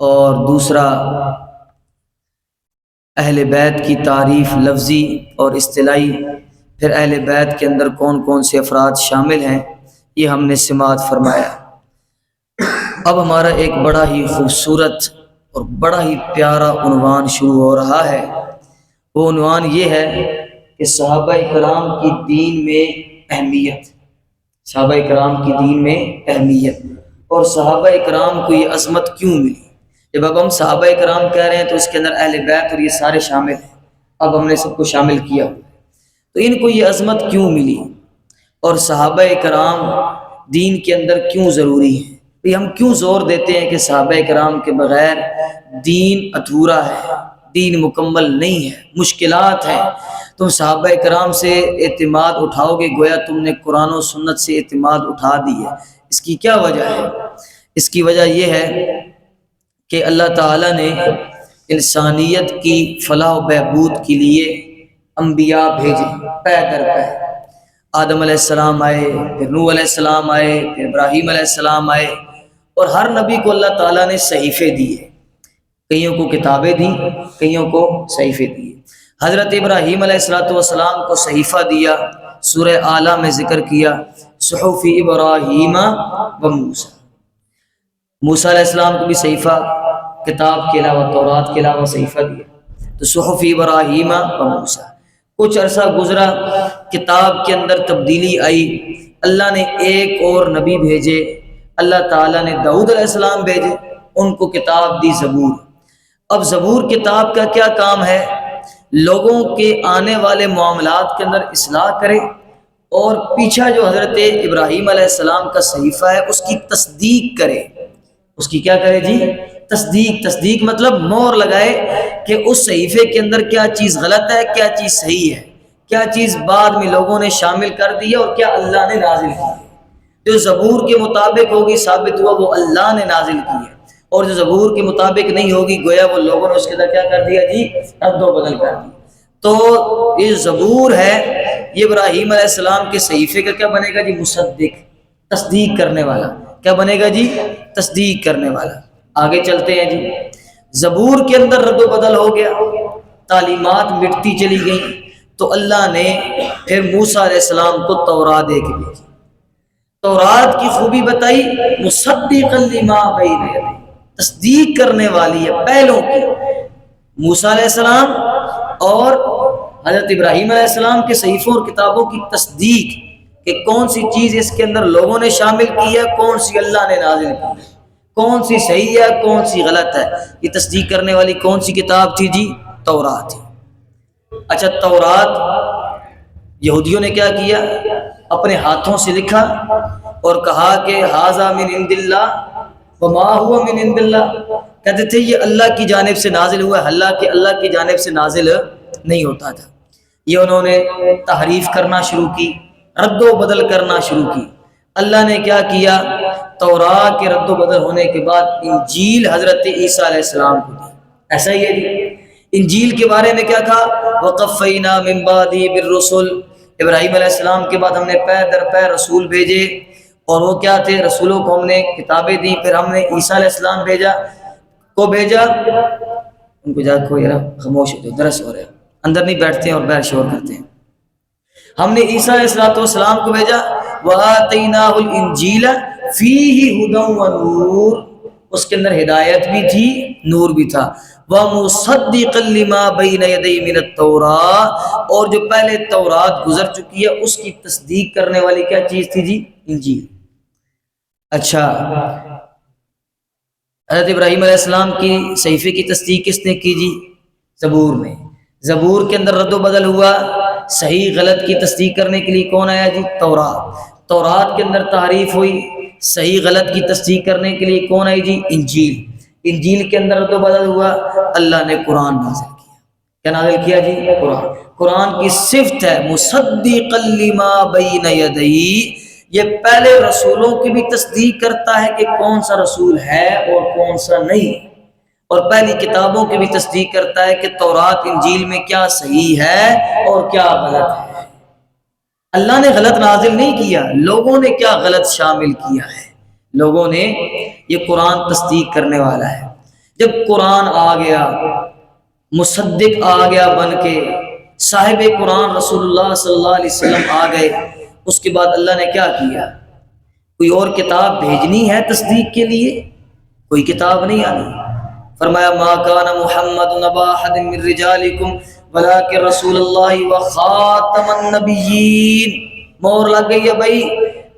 اور دوسرا اہل بیت کی تعریف لفظی اور اصطلاحی، پھر اہل بیت کے اندر کون کون سے افراد شامل ہیں یہ ہم نے سماعت فرمایا۔ اب ہمارا ایک بڑا ہی خوبصورت اور بڑا ہی پیارا عنوان شروع ہو رہا ہے۔ وہ عنوان یہ ہے کہ صحابہ کرام کی دین میں اہمیت، صحابہ کرام کی دین میں اہمیت، اور صحابہ کرام کو یہ عظمت کیوں ملی۔ جب اب ہم صحابہ کرام کہہ رہے ہیں تو اس کے اندر اہل بیت اور یہ سارے شامل ہیں، اب ہم نے سب کو شامل کیا، تو ان کو یہ عظمت کیوں ملی اور صحابہ کرام دین کے اندر کیوں ضروری ہیں۔ ہم کیوں زور دیتے ہیں کہ صحابہ کرام کے بغیر دین ادھورا ہے، دین مکمل نہیں ہے، مشکلات ہیں۔ تم صحابہ کرام سے اعتماد اٹھاؤ گے گویا تم نے قرآن و سنت سے اعتماد اٹھا دی ہے۔ اس کی کیا وجہ ہے؟ اس کی وجہ یہ ہے کہ اللہ تعالیٰ نے انسانیت کی فلاح و بہبود کے لیے انبیاء بھیجے پے در پے۔ آدم علیہ السلام آئے، پھر نوح علیہ السلام آئے، پھر ابراہیم علیہ السلام آئے، اور ہر نبی کو اللہ تعالیٰ نے صحیفے دیے، کئیوں کو کتابیں دیں، کئیوں کو صحیفے دیے۔ حضرت ابراہیم علیہ السلام کو صحیفہ دیا، سورہ اعلیٰ میں ذکر کیا صحف ابراہیم و موسیٰ۔ موسیٰ علیہ السلام کو بھی صحیفہ، کتاب کے علاوہ تورات کے علاوہ صحیفہ دیا، تو صحف ابراہیم و موسیٰ۔ کچھ عرصہ گزرا، کتاب کے اندر تبدیلی آئی، اللہ نے ایک اور نبی بھیجے، اللہ تعالیٰ نے داؤد علیہ السلام بھیجے، ان کو کتاب دی زبور۔ اب زبور کتاب کا کیا کام ہے؟ لوگوں کے آنے والے معاملات کے اندر اصلاح کرے، اور پیچھا جو حضرت ابراہیم علیہ السلام کا صحیفہ ہے اس کی تصدیق کرے۔ اس کی کیا کرے جی؟ تصدیق مطلب مور لگائے کہ اس صحیفے کے اندر کیا چیز غلط ہے، کیا چیز صحیح ہے، کیا چیز بعد میں لوگوں نے شامل کر دی ہے اور کیا اللہ نے نازل کی ہے۔ جو زبور کے مطابق ہوگی ثابت ہوا وہ اللہ نے نازل کی ہے، اور جو زبور کے مطابق نہیں ہوگی گویا وہ لوگوں نے اس کے اندر کیا کر دیا جی؟ رد و بدل کر دیا۔ تو یہ زبور ہے، یہ ابراہیم علیہ السلام کے صحیفے کا کیا بنے گا جی؟ مصدق، تصدیق کرنے والا۔ کیا بنے گا جی؟ تصدیق کرنے والا۔ آگے چلتے ہیں جی۔ زبور کے اندر رد و بدل ہو گیا، تعلیمات مٹتی چلی گئیں، تو اللہ نے پھر موسیٰ علیہ السلام کو تورات دے کے بھیجی۔ تورات کی خوبی بتائی، مصدقا لما بین یدیہ، تصدیق کرنے والی ہے پہلوں کی۔ موسیٰ علیہ السلام اور حضرت ابراہیم علیہ السلام کے صحیفوں اور کتابوں کی تصدیق کہ کون سی چیز اس کے اندر لوگوں نے شامل کی ہے، کون سی اللہ نے نازل کی ہے، کون سی صحیح ہے، کون سی غلط ہے۔ یہ تصدیق کرنے والی کون سی کتاب تھی جی؟ تورات تھی۔ اچھا، تورات یہودیوں نے کیا کیا؟ اپنے ہاتھوں سے لکھا اور کہا کہ ھذا من عند اللہ وما هو من عند اللہ، کہتے تھے یہ اللہ کی جانب سے نازل ہوا ہے، حالانکہ اللہ کی جانب سے نازل نہیں ہوتا تھا۔ یہ انہوں نے تحریف کرنا شروع کی، رد و بدل کرنا شروع کی۔ اللہ نے کیا کیا؟ تورات کے رد و بدل ہونے کے بعد انجیل حضرت عیسیٰ علیہ السلام کو دی۔ ایسا ہی ہے جی۔ انجیل کے بارے میں کیا کہا؟ وَقَفَّيْنَا مِن بَعْدِهِ بِالرُّسُلِ، ابراہیم علیہ السلام کے بعد ہم نے پے در پے رسول بھیجے، اور وہ کیا تھے؟ رسولوں کو ہم نے کتابیں دی۔ پھر ہم نے عیسیٰ علیہ السلام بھیجا۔ ان کو جا کو یار خاموش ہو جاؤ، درس ہو رہا ہے، اندر نہیں بیٹھتے ہیں اور باہر شور کرتے ہیں۔ ہم نے عیسیٰ علیہ السلام کو بھیجا، وَآتَيْنَاهُ الْإِنْجِيلَ فِيهِ هُدًى وَنُورٌ، اس کے اندر ہدایت بھی تھی، نور بھی تھا۔ وَمُصَدِّقًا لِمَا بَيْنَ يَدَيْهِ مِنَ التَّوْرَاةِ، اور جو پہلے تورات گزر چکی ہے اس کی تصدیق کرنے والی کیا چیز تھی جی؟ انجیل۔ اچھا، حضرت ابراہیم علیہ السلام کی صحیفے کی تصدیق کس نے کی جی؟ زبور میں۔ زبور کے اندر رد و بدل ہوا، صحیح غلط کی تصدیق کرنے کے لیے کون آیا جی؟ تورات۔ تورات کے اندر تعریف ہوئی، صحیح غلط کی تصدیق کرنے کے لیے کون آئی جی؟ انجیل۔ انجیل کے اندر رد و بدل ہوا، اللہ نے قرآن نازل کیا۔ کیا نازل کیا جی؟ قرآن۔ قرآن کی صفت ہے مصدقا لما بین یدیہ، یہ پہلے رسولوں کی بھی تصدیق کرتا ہے کہ کون سا رسول ہے اور کون سا نہیں، اور پہلی کتابوں کی بھی تصدیق کرتا ہے کہ تورات انجیل میں کیا صحیح ہے اور کیا غلط ہے۔ اللہ نے غلط نازل نہیں کیا، لوگوں نے کیا غلط شامل کیا ہے، لوگوں نے۔ یہ قرآن تصدیق کرنے والا ہے۔ جب قرآن آ گیا، مصدق آ گیا بن کے، صاحب قرآن رسول اللہ صلی اللہ علیہ وسلم آ گئے، اس کے بعد اللہ نے کیا کیا؟ کوئی اور کتاب بھیجنی ہے تصدیق کے لیے؟ کوئی کتاب نہیں آنی۔ فرمایا ما کان محمد نبا احد من رجالکم ولکن رسول اللہ وخاتم النبیین۔ مور لگ گئی ہے بھائی،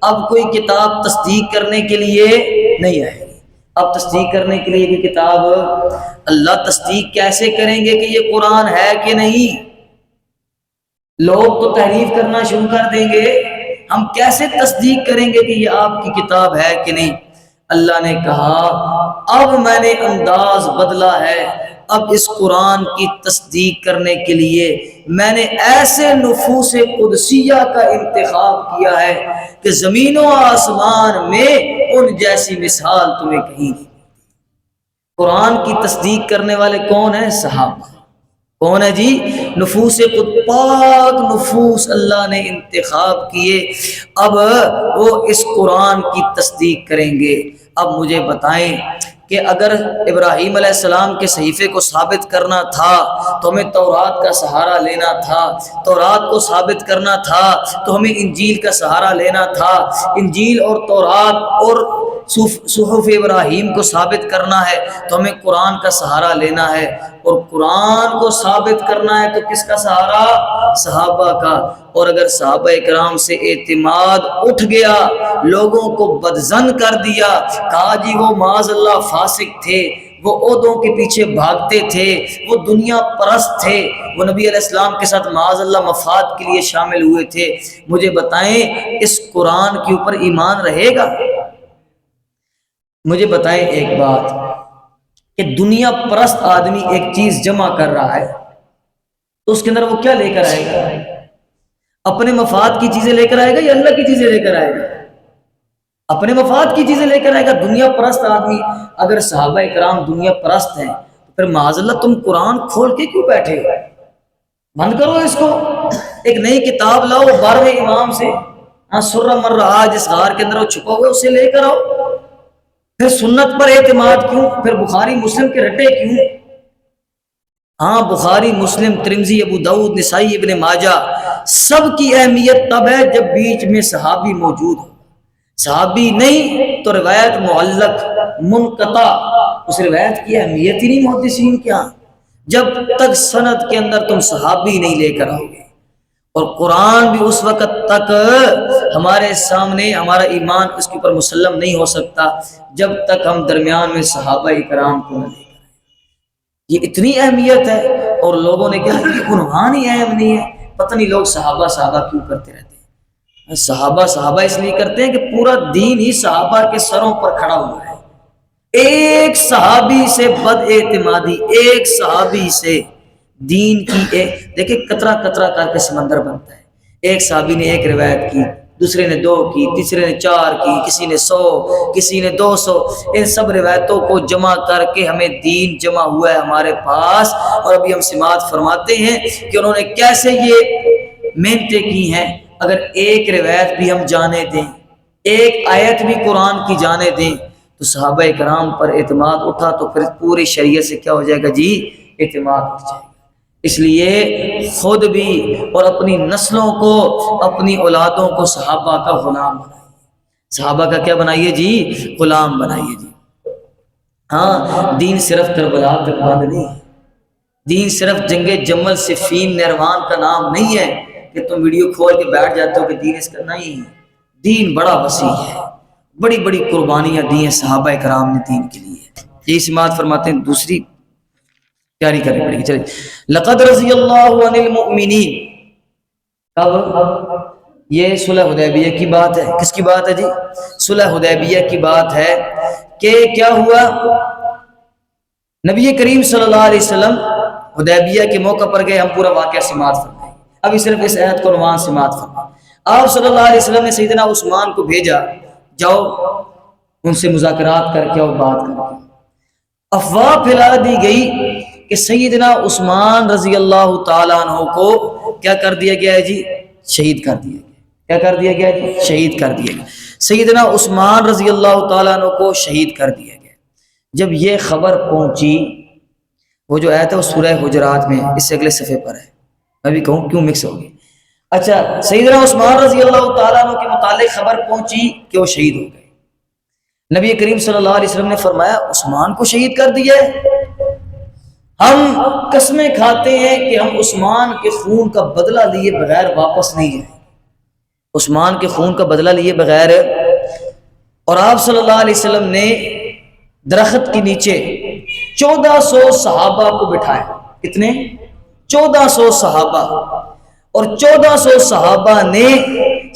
اب کوئی کتاب تصدیق کرنے کے لیے نہیں آئے گی۔ اب تصدیق کرنے کے لیے کہ کتاب، اللہ تصدیق کیسے کریں گے کہ یہ قرآن ہے کہ نہیں؟ لوگ تو تحریف کرنا شروع کر دیں گے، ہم کیسے تصدیق کریں گے کہ یہ آپ کی کتاب ہے کہ نہیں؟ اللہ نے کہا اب میں نے انداز بدلا ہے، اب اس قرآن کی تصدیق کرنے کے لیے میں نے ایسے نفوس قدسیہ کا انتخاب کیا ہے کہ زمین و آسمان میں ان جیسی مثال تمہیں کہیں نہیں۔ قرآن کی تصدیق کرنے والے کون ہیں؟ صحابہ۔ کون ہے جی؟ نفوس پاک نفوس اللہ نے انتخاب کیے، اب وہ اس قرآن کی تصدیق کریں گے۔ اب مجھے بتائیں کہ اگر ابراہیم علیہ السلام کے صحیفے کو ثابت کرنا تھا تو ہمیں تورات کا سہارا لینا تھا، تورات کو ثابت کرنا تھا تو ہمیں انجیل کا سہارا لینا تھا، انجیل اور تورات اور صحف ابراہیم کو ثابت کرنا ہے تو ہمیں قرآن کا سہارا لینا ہے، اور قرآن کو ثابت کرنا ہے تو کس کا سہارا؟ صحابہ کا۔ اور اگر صحابہ اکرام سے اعتماد اٹھ گیا، لوگوں کو بدظن کر دیا، کہا جی وہ معاذ اللہ فاسق تھے، وہ عہدوں کے پیچھے بھاگتے تھے، وہ دنیا پرست تھے، وہ نبی علیہ السلام کے ساتھ معاذ اللہ مفاد کے لیے شامل ہوئے تھے، مجھے بتائیں اس قرآن کے اوپر ایمان رہے گا؟ مجھے بتائیں ایک بات کہ دنیا پرست آدمی ایک چیز جمع کر رہا ہے تو اس کے اندر وہ کیا لے کر آئے گا؟ اپنے مفاد کی چیزیں لے کر آئے گا یا اللہ کی چیزیں لے کر آئے گا؟ اپنے مفاد کی چیزیں لے کر آئے گا۔ دنیا پرست آدمی، اگر صحابہ اکرام دنیا پرست ہیں تو پھر معاذ اللہ تم قرآن کھول کے کیوں بیٹھے ہو؟ بند کرو اس کو، ایک نئی کتاب لاؤ 12ویں امام سے، سرہ مرہ جس غار کے اندر وہ چھپا ہوا اسے لے کر آؤ۔ پھر سنت پر اعتماد کیوں؟ پھر بخاری مسلم کے رٹے کیوں؟ ہاں بخاری مسلم ترمذی ابو داؤد نسائی ابن ماجہ سب کی اہمیت تب ہے جب بیچ میں صحابی موجود ہو، صحابی نہیں تو روایت معلق منقطع، اس روایت کی اہمیت ہی نہیں محدثین کے ہاں جب تک سند کے اندر تم صحابی نہیں لے کر آؤ گے۔ اور قرآن بھی اس وقت تک ہمارے سامنے، ہمارا ایمان اس کے اوپر مسلم نہیں ہو سکتا جب تک ہم درمیان میں صحابہ کرام کو نہ لے کر آئیں۔ یہ اتنی اہمیت ہے، اور لوگوں نے کہا کہ عنوان ہی اہم نہیں ہے، پتہ نہیں لوگ صحابہ صحابہ کیوں کرتے رہتے ہیں۔ صحابہ صحابہ اس لیے کرتے ہیں کہ پورا دین ہی صحابہ کے سروں پر کھڑا ہوا ہے۔ ایک صحابی سے بد اعتمادی، ایک صحابی سے دین کی دیکھیں قطرہ قطرہ کر کے سمندر بنتا ہے۔ ایک صحابی نے ایک روایت کی، دوسرے نے 2 کی، تیسرے نے 4 کی، کسی نے 100، کسی نے 200، ان سب روایتوں کو جمع کر کے ہمیں دین جمع ہوا ہے ہمارے پاس۔ اور ابھی ہم سماعت فرماتے ہیں کہ انہوں نے کیسے یہ محنتیں کی ہیں۔ اگر ایک روایت بھی ہم جانے دیں، ایک آیت بھی قرآن کی جانے دیں تو صحابہ کرام پر اعتماد اٹھا تو پھر پوری شریعت سے کیا ہو جائے گا جی؟ اعتماد اٹھ جائے گا۔ اس لیے خود بھی اور اپنی نسلوں کو، اپنی اولادوں کو صحابہ کا غلام بنائیے۔ صحابہ کا کیا بنائیے جی؟ غلام بنائیے جی۔ ہاں دین صرف کربلا تک بند نہیں ہے، دین صرف جنگ جمل صفین نیروان کا نام نہیں ہے کہ تم ویڈیو کھول کے بیٹھ جاتے ہو کہ دین اس کا نہیں ہے۔ دین بڑا وسیع ہے، بڑی بڑی قربانیاں دی ہیں صحابہ کرام نے دین کے لیے۔ یہ سماعت فرماتے ہیں دوسری پیاری کرنی پڑے گی۔ چلیں، لقد رضی اللہ عن المؤمنین، کب؟ یہ صلح حدیبیہ کی بات ہے۔ کس کی بات ہے جی؟ صلح حدیبیہ کی بات ہے کہ کیا ہوا؟ نبی کریم صلی اللہ علیہ وسلم حدیبیہ کے موقع پر گئے، ہم پورا واقعہ سماعت فرمائیں، ابھی صرف اس آیت کو عنوان سماعت فرمائیں۔ آپ صلی اللہ علیہ وسلم نے سیدنا عثمان کو بھیجا، جاؤ ان سے مذاکرات کر کے اور بات کر کے۔ افواہ پھیلا دی گئی کہ سیدنا عثمان رضی اللہ تعالیٰ عنہ کو کیا کر دیا گیا ہے جی؟ شہید کر دیا گیا۔ کیا کر دیا گیا جی؟ شہید کر دیا گیا۔ سیدنا عثمان رضی اللہ تعالیٰ عنہ کو شہید کر دیا گیا۔ جب یہ خبر پہنچی، وہ جو آیت ہے وہ سورہ حجرات میں، اس سے اگلے صفحے پر ہے، میں بھی کہوں کیوں مکس ہوگی۔ اچھا، سیدنا عثمان رضی اللہ تعالیٰ عنہ کے متعلق خبر پہنچی کہ وہ شہید ہو گئے۔ نبی کریم صلی اللہ علیہ وسلم نے فرمایا عثمان کو شہید کر دیا ہے؟ ہم قسمیں کھاتے ہیں کہ ہم عثمان کے خون کا بدلہ لیے بغیر واپس نہیں جائیں، عثمان کے خون کا بدلہ لیے بغیر۔ اور آپ صلی اللہ علیہ وسلم نے درخت کے نیچے 1400 صحابہ کو بٹھایا۔ کتنے؟ 1400 صحابہ۔ اور 1400 صحابہ نے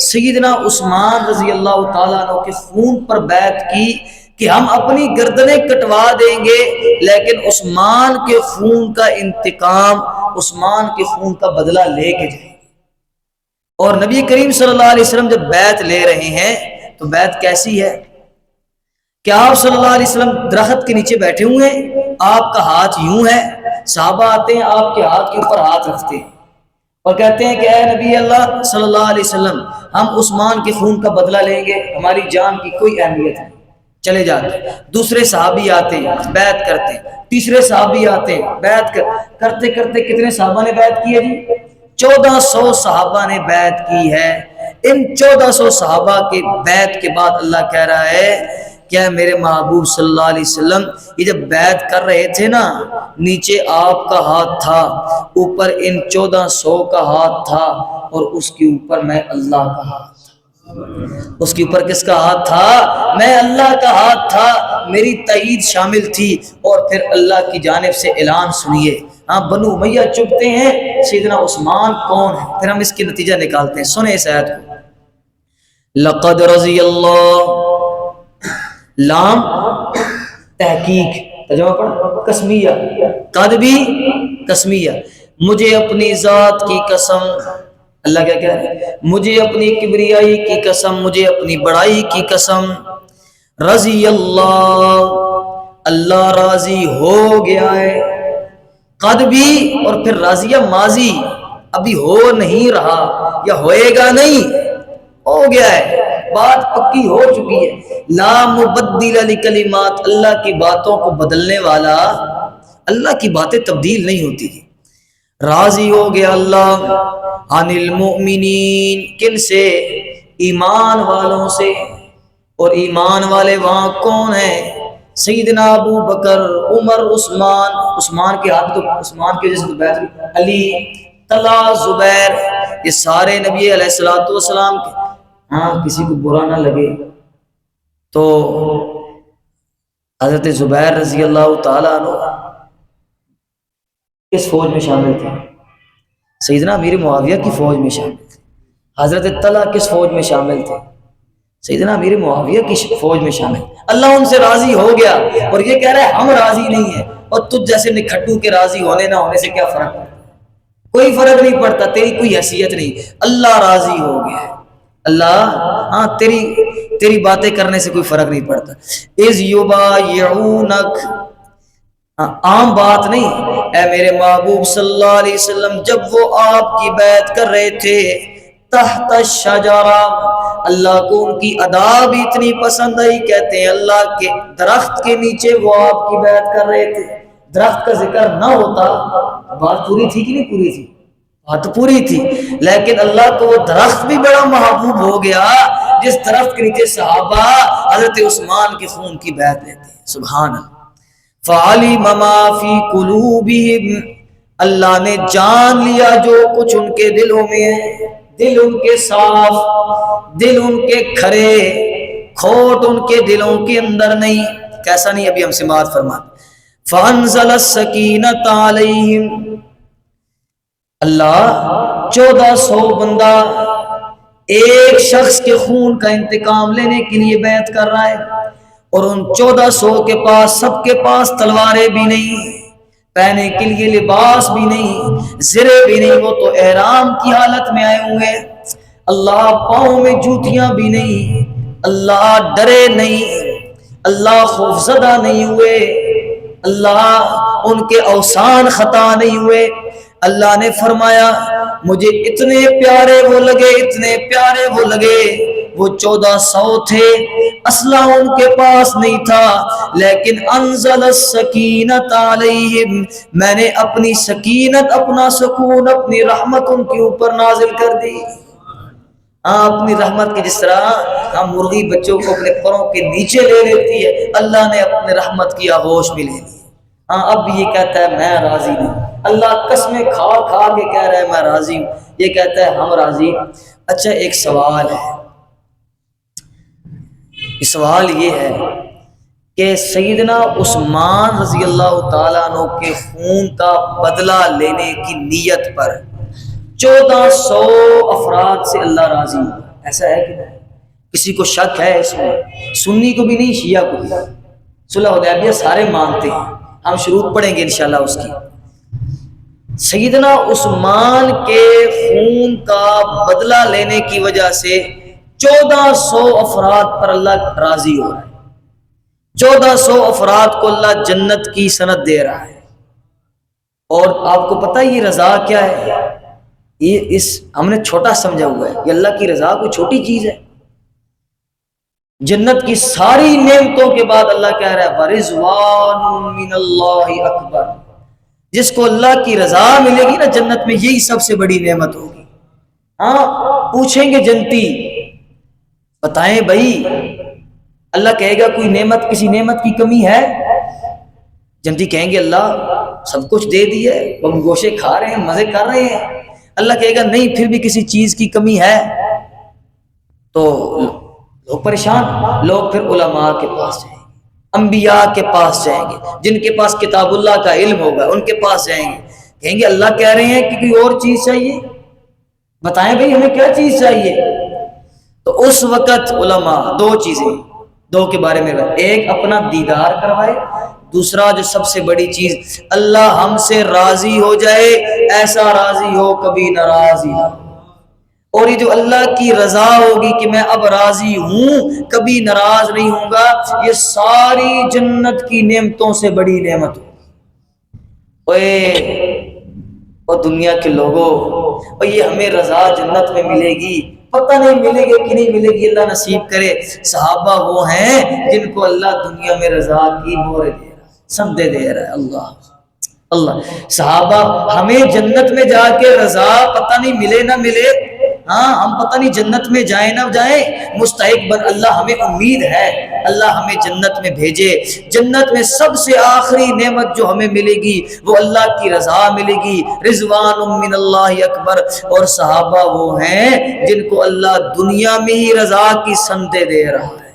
سیدنا عثمان رضی اللہ تعالیٰ عنہ کے خون پر بیعت کی کہ ہم اپنی گردنیں کٹوا دیں گے لیکن عثمان کے خون کا انتقام، عثمان کے خون کا بدلہ لے کے جائیں گے۔ اور نبی کریم صلی اللہ علیہ وسلم جب بیعت لے رہے ہیں تو بیعت کیسی ہے کہ آپ صلی اللہ علیہ وسلم درخت کے نیچے بیٹھے ہوئے ہیں، آپ کا ہاتھ یوں ہے، صحابہ آتے ہیں آپ کے ہاتھ کے اوپر ہاتھ رکھتے ہیں اور کہتے ہیں کہ اے نبی اللہ صلی اللہ علیہ وسلم، ہم عثمان کے خون کا بدلہ لیں گے، ہماری جان کی کوئی اہمیت نہیں، چلے جاتے ہیں۔ دوسرے صحابی آتے ہیں، بیعت کرتے ہیں، تیسرے صحابی آتے ہیں، بیعت کرتے کرتے کتنے صحابہ نے بیعت کی ہے جی؟ 1400 صحابہ نے بیعت کی ہے۔ ان 1400 صحابہ کے بیعت کے بعد اللہ کہہ رہا ہے کیا میرے محبوب صلی اللہ علیہ وسلم یہ جب بیعت کر رہے تھے نا، نیچے آپ کا ہاتھ تھا، اوپر ان 1400 کا ہاتھ تھا، اور اس کے اوپر میں اللہ کا ہاتھ تھا۔ اس کے اوپر کس کا ہاتھ تھا؟ میں اللہ کا ہاتھ تھا، میری تائید شامل تھی۔ اور پھر اللہ کی جانب سے اعلان سنیے، ہاں بنو امیہ چپتے ہیں، سیدنا عثمان کون ہے؟ پھر ہم اس کی نتیجہ نکالتے ہیں، سنیں اس آیت کو۔ لقد رضی اللہ، لام تحقیق، ترجمہ پڑھ قسمیہ، قد بھی قسمیہ، مجھے اپنی ذات کی قسم، اللہ کیا کہہ رہے ہیں؟ مجھے اپنی کبریائی کی قسم، مجھے اپنی بڑائی کی قسم، رضی اللہ، اللہ راضی ہو گیا ہے، قد بھی، اور پھر راضیہ ماضی، ابھی ہو نہیں رہا یا ہوئے گا نہیں، ہو گیا ہے، بات پکی ہو چکی ہے۔ لا مبدل لکلمات، اللہ کی باتوں کو بدلنے والا، اللہ کی باتیں تبدیل نہیں ہوتی تھی۔ راضی ہو گیا اللہ عن المؤمنین، کن سے؟ ایمان والوں سے۔ اور ایمان والے وہاں کون ہیں؟ سیدنا ابو بکر، عمر، عثمان، عثمان کے ہاتھ تو عثمان کی وجہ سے بیعت ہوئی، علی، طلحہ، زبیر، یہ سارے نبی علیہ الصلوۃ والسلام کے۔ ہاں کسی کو برا نہ لگے تو حضرت زبیر رضی اللہ تعالیٰ عنہ کس فوج میں شامل تھے؟ سیدنا امیر معاویہ کی فوج میں شامل تھے۔ حضرت طلحہ کس فوج میں شامل تھے؟ سیدنا امیر معاویہ کی فوج میں شامل۔ اللہ ان سے راضی ہو گیا، اور یہ کہہ رہا ہے ہم راضی نہیں ہیں، اور تجھ جیسے نکھٹو کے راضی ہونے نہ ہونے سے کیا فرق پڑتا؟ کوئی فرق نہیں پڑتا، تیری کوئی حیثیت نہیں، اللہ راضی ہو گیا ہے۔ اللہ، ہاں تیری باتیں کرنے سے کوئی فرق نہیں پڑتا۔ اذ یبایعونک، عام بات نہیں، اے میرے محبوب صلی اللہ علیہ وسلم جب وہ آپ کی بیعت کر رہے تھے تحت الشجرہ، اللہ کو ان کی ادا بھی اتنی پسند آئی، کہتے ہیں اللہ کے درخت کے نیچے وہ آپ کی بیعت کر رہے تھے۔ درخت کا ذکر نہ ہوتا بات پوری تھی کہ نہیں پوری تھی؟ بات پوری تھی، لیکن اللہ کو وہ درخت بھی بڑا محبوب ہو گیا جس درخت کے نیچے صحابہ حضرت عثمان کے خون کی بیعت لیتے ہیں۔ سبحان اللہ۔ فعلم ما فی قلوبہم، اللہ نے جان لیا جو کچھ ان کے دلوں میں ہے، دل ان کے صاف، دل ان کے کھرے، کھوٹ ان کے دلوں کے اندر نہیں۔ کیسا نہیں؟ ابھی ہم سماعت فرماتے۔ فانزل السکینۃ علیہم، اللہ 1400 بندہ ایک شخص کے خون کا انتقام لینے کے لیے بیعت کر رہا ہے، اور ان 1400 کے پاس، سب کے پاس تلواریں بھی نہیں، پہنے کے لیے لباس بھی نہیں، زرے بھی نہیں، وہ تو احرام کی حالت میں آئے ہوئے، اللہ پاؤں میں جوتیاں بھی نہیں، اللہ ڈرے نہیں، اللہ خوفزدہ نہیں ہوئے، اللہ ان کے اوسان خطا نہیں ہوئے۔ اللہ نے فرمایا مجھے اتنے پیارے وہ لگے، اتنے پیارے وہ لگے وہ 1400 تھے، اسلحہ ان کے پاس نہیں تھا، لیکن انزل السکینۃ علیہم، میں نے اپنی سکینت، اپنا سکون، اپنی رحمت ان کے اوپر نازل کر دی۔ ہاں، اپنی رحمت کی، جس طرح ہم مرغی بچوں کو اپنے پروں کے نیچے لے لیتی ہے، اللہ نے اپنے رحمت کی آغوش میں لے لی۔ ہاں، اب بھی یہ کہتا ہے میں راضی نہیں، اللہ قسمیں کھا کھا کے کہہ رہا ہے میں راضی ہوں، یہ کہتا ہے ہم راضی۔ اچھا، ایک سوال ہے، سوال یہ ہے کہ سیدنا عثمان رضی اللہ تعالیٰ عنہ کے خون کا بدلہ لینے کی نیت پر 1400 افراد سے اللہ راضی ہوا، ایسا ہے کہ نہیں؟ کسی کو شک ہے اس میں؟ سنی کو بھی نہیں، شیعہ کو بھی۔ صلح حدیبیہ سارے مانتے ہیں، ہم شروط پڑھیں گے انشاءاللہ اس کی۔ سیدنا عثمان کے خون کا بدلہ لینے کی وجہ سے 1400 افراد پر اللہ راضی ہو رہا ہے، 1400 افراد کو اللہ جنت کی سند دے رہا ہے۔ اور آپ کو پتہ یہ رضا کیا ہے؟ یہ ہم نے چھوٹا سمجھا ہوا ہے، یہ اللہ کی رضا کوئی چھوٹی چیز ہے؟ جنت کی ساری نعمتوں کے بعد اللہ کہہ رہا ہے وَرِضْوَانٌ مِّنَ اللَّهِ اکبر، جس کو اللہ کی رضا ملے گی نا جنت میں، یہی سب سے بڑی نعمت ہوگی۔ ہاں، پوچھیں گے جنتی، بتائیں بھائی، اللہ کہے گا کوئی نعمت، کسی نعمت کی کمی ہے؟ جنتی کہیں گے اللہ سب کچھ دے دیا ہے، ہم گوشے کھا رہے ہیں، مزے کر رہے ہیں۔ اللہ کہے گا نہیں، پھر بھی کسی چیز کی کمی ہے۔ تو لوگ پریشان، لوگ پھر علماء کے پاس جائیں گے، انبیاء کے پاس جائیں گے، جن کے پاس کتاب اللہ کا علم ہوگا ان کے پاس جائیں گے، کہیں گے اللہ کہہ رہے ہیں کہ کوئی اور چیز چاہیے، بتائیں بھائی ہمیں کیا چیز چاہیے؟ تو اس وقت علماء دو چیزیں، دو کے بارے میں، ایک اپنا دیدار کروائے، دوسرا جو سب سے بڑی چیز، اللہ ہم سے راضی ہو جائے، ایسا راضی ہو کبھی ناراضی نہ ہو۔ اور یہ جو اللہ کی رضا ہوگی کہ میں اب راضی ہوں، کبھی ناراض نہیں ہوں گا، یہ ساری جنت کی نعمتوں سے بڑی نعمت ہوگی۔ اور دنیا کے لوگوں، اور یہ ہمیں رضا جنت میں ملے گی، پتہ نہیں ملے گی کہ نہیں ملے گی، اللہ نصیب کرے۔ صحابہ وہ ہیں جن کو اللہ دنیا میں رضا کی مہر دے رہا ہے، سندے دے رہا ہے۔ اللہ صحابہ، ہمیں جنت میں جا کے رضا پتہ نہیں ملے نہ ملے، ہاں ہم پتہ نہیں جنت میں جائیں نہ جائیں، مستحق بن، اللہ ہمیں امید ہے اللہ ہمیں جنت میں بھیجے۔ جنت میں سب سے آخری نعمت جو ہمیں ملے گی وہ اللہ کی رضا ملے گی، رضوان من اللہ اکبر۔ اور صحابہ وہ ہیں جن کو اللہ دنیا میں ہی رضا کی سندیں دے رہا ہے۔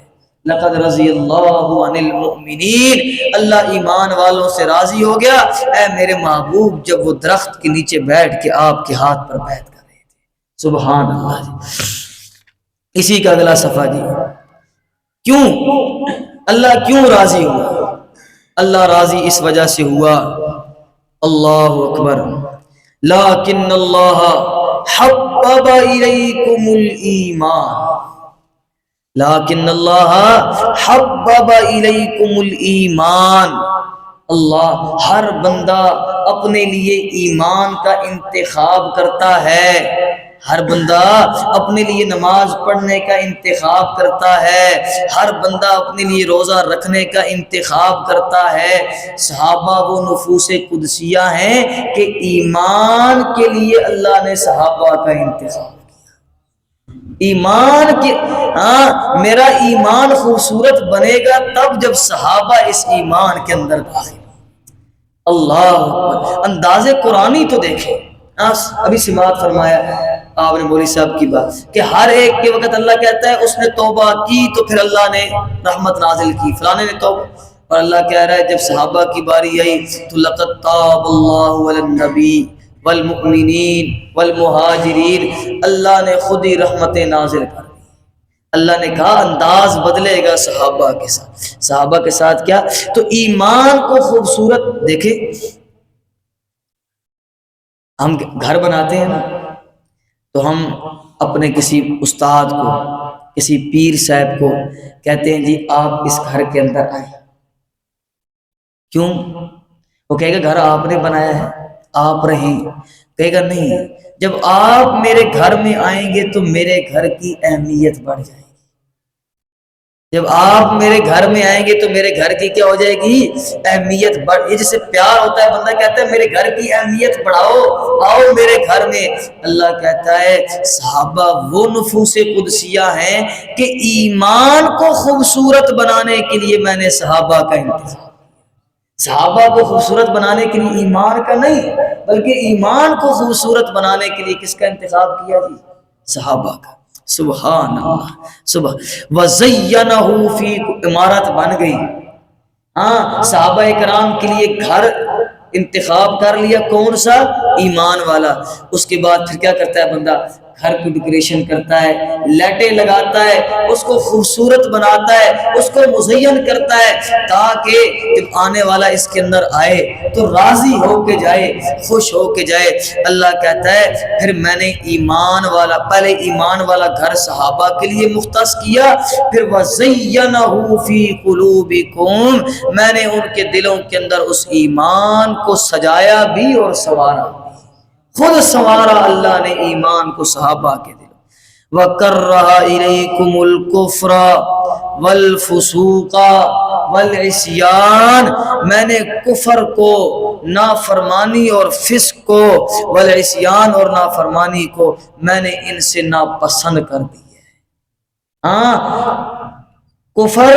لقد رضی اللہ عن المؤمنین، اللہ ایمان والوں سے راضی ہو گیا۔ اے میرے محبوب، جب وہ درخت کے نیچے بیٹھ کے آپ کے ہاتھ پر بیٹھ کر رہے تھے، سبحان اللہ جی۔ اسی کا اگلا صفحہ جی، کیوں اللہ کیوں راضی ہوا؟ اللہ راضی اس وجہ سے ہوا، اللہ اکبر، لیکن اللہ حبب الیکم الایمان، لیکن اللہ حبب الیکم الایمان، اللہ ہر بندہ اپنے لیے ایمان کا انتخاب کرتا ہے، ہر بندہ اپنے لیے نماز پڑھنے کا انتخاب کرتا ہے، ہر بندہ اپنے لیے روزہ رکھنے کا انتخاب کرتا ہے۔ صحابہ وہ نفوس قدسیہ ہیں کہ ایمان کے لیے اللہ نے صحابہ کا انتخاب کیا۔ ایمان کے، ہاں میرا ایمان خوبصورت بنے گا تب جب صحابہ اس ایمان کے اندر داخل۔ اللہ اکبر، انداز قرآنی تو دیکھیں، ابھی سماعت فرمایا آپ نے مولوی صاحب کی بات کہ ہر ایک کے وقت اللہ کہتا ہے اس نے توبہ کی تو پھر اللہ نے رحمت نازل کی، فلانے نے توبہ، اور اللہ کہہ رہا ہے جب صحابہ کی باری آئی تو لقد تاب اللہ علی النبی والمؤمنین والمہاجرین، اللہ نے خود ہی رحمتیں نازل کر دی۔ اللہ نے کہا انداز بدلے گا صحابہ کے ساتھ، صحابہ کے ساتھ کیا؟ تو ایمان کو خوبصورت دیکھیں، ہم گھر بناتے ہیں نا تو ہم اپنے کسی استاد کو، کسی پیر صاحب کو کہتے ہیں جی آپ اس گھر کے اندر آئیں، کیوں؟ وہ کہے گا گھر آپ نے بنایا ہے، آپ رہیں، کہے گا نہیں، جب آپ میرے گھر میں آئیں گے تو میرے گھر کی اہمیت بڑھ جائے گی، جب آپ میرے گھر میں آئیں گے تو میرے گھر کی کیا ہو جائے گی؟ اہمیت بڑھ. یہ جیسے پیار ہوتا ہے، بندہ کہتا ہے میرے گھر کی اہمیت بڑھاؤ، آؤ میرے گھر میں. اللہ کہتا ہے صحابہ وہ نفوس قدسیہ ہیں کہ ایمان کو خوبصورت بنانے کے لیے میں نے صحابہ کا انتخاب. صحابہ کو خوبصورت بنانے کے لیے ایمان کا نہیں، بلکہ ایمان کو خوبصورت بنانے کے لیے کس کا انتخاب کیا جی؟ صحابہ کا. سبحان اللہ. وَزَيَّنَهُ فِي، عمارت بن گئی. ہاں صحابہ کرام کے لیے گھر انتخاب کر لیا، کون سا؟ ایمان والا. اس کے بعد پھر کیا کرتا ہے بندہ؟ گھر کو ڈیکوریشن کرتا ہے، لائٹیں لگاتا ہے، اس کو خوبصورت بناتا ہے، اس کو مزین کرتا ہے تاکہ جب آنے والا اس کے اندر آئے تو راضی ہو کے جائے، خوش ہو کے جائے. اللہ کہتا ہے پھر میں نے ایمان والا، پہلے ایمان والا گھر صحابہ کے لیے مختص کیا، پھر وَزَيَّنَهُ فِي قُلُوبِكُمْ، میں نے ان کے دلوں کے اندر اس ایمان کو سجایا بھی اور سنوارا. خود سنوارا اللہ نے ایمان کو صحابہ کے دل. وَكَرَّهَ إِلَيْكُمُ الْكُفْرَ وَالْفُسُوقَ وَالْعِصْيَانَ، میں نے کفر کو، نافرمانی اور فسق کو، والعصیان اور نافرمانی کو میں نے ان سے ناپسند کر دی ہے. ہاں کفر،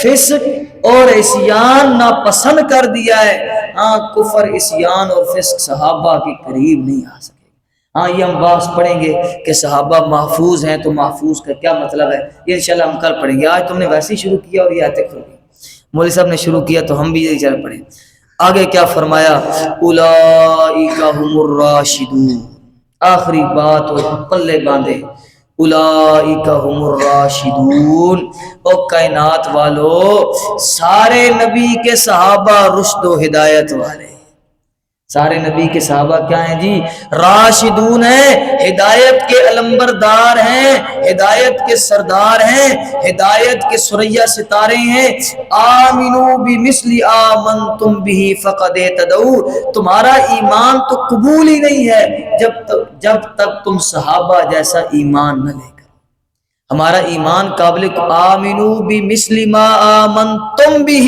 فسق اور عصیان ناپسند کر دیا ہے. ہاں کفر، عصیان اور فسق صحابہ کے قریب نہیں آ سکے. ہاں یہ ہم بات پڑھیں گے کہ صحابہ محفوظ ہیں، تو محفوظ کا کیا مطلب ہے یہ انشاءاللہ ہم کل پڑھیں گے. آج تم نے ویسے ہی شروع کیا اور یہ آیتیں کھل گئی، مولوی صاحب نے شروع کیا تو ہم بھی یہی چل پڑھیں. آگے کیا فرمایا؟ اولئک هم الراشدون، آخری بات وہ پلے باندھے. اولئک هم الراشدون، او کائنات والو سارے نبی کے صحابہ رشد و ہدایت والے. سارے نبی کے صحابہ کیا ہیں جی؟ راشدون ہیں، ہدایت کے علمبردار ہیں، ہدایت کے سردار ہیں، ہدایت کے ثریا ستارے ہیں. آمنو بمثل آمنتم بہ فقد اہتدوا، تمہارا ایمان تو قبول ہی نہیں ہے جب تک تم صحابہ جیسا ایمان نہ لے کر. ہمارا ایمان قابل آمنو بمثل ما آمنتم بہ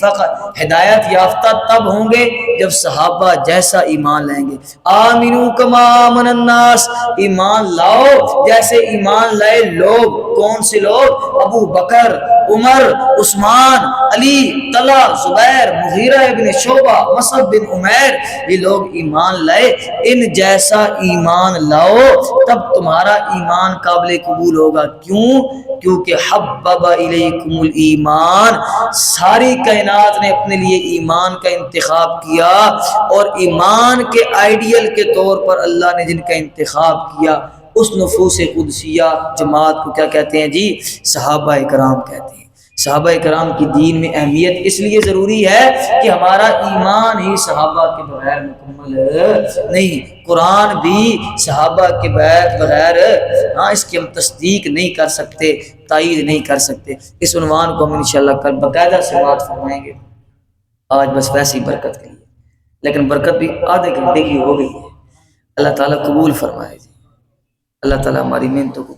فقط، ہدایت یافتہ تب ہوں گے جب صحابہ جیسا ایمان لیں گے. آمنو کما آمن الناس، ایمان لاؤ جیسے ایمان لائے لوگ. کون سے لوگ؟ ابو بکر، عمر، عثمان، علی، طلحہ، زبیر، مغیرہ ابن شعبہ، مصعب بن عمیر، یہ لوگ ایمان لائے. ان جیسا ایمان لاؤ تب تمہارا ایمان قابل قبول ہوگا. کیوں؟ کیونکہ حبب الیکم الایمان، ساری کائنات نے اپنے لیے ایمان کا انتخاب کیا، اور ایمان کے آئیڈیل کے طور پر اللہ نے جن کا انتخاب کیا اس نفوس قدسیہ جماعت کو کیا کہتے ہیں جی؟ صحابہ کرام کہتے ہیں. صحابہ کرام کی دین میں اہمیت اس لیے ضروری ہے کہ ہمارا ایمان ہی صحابہ کے بغیر مکمل نہیں. قرآن بھی صحابہ کے بغیر اس کی ہم تصدیق نہیں کر سکتے، تائید نہیں کر سکتے. اس عنوان کو ہم انشاءاللہ کل باقاعدہ سے بات فرمائیں گے. آج بس ویسی برکت کے لیے، لیکن برکت بھی آدھے گھنٹے کی ہو گئی ہے. اللہ تعالیٰ قبول فرمائے جی. اللہ تعالیٰ ہماری محنتوں کو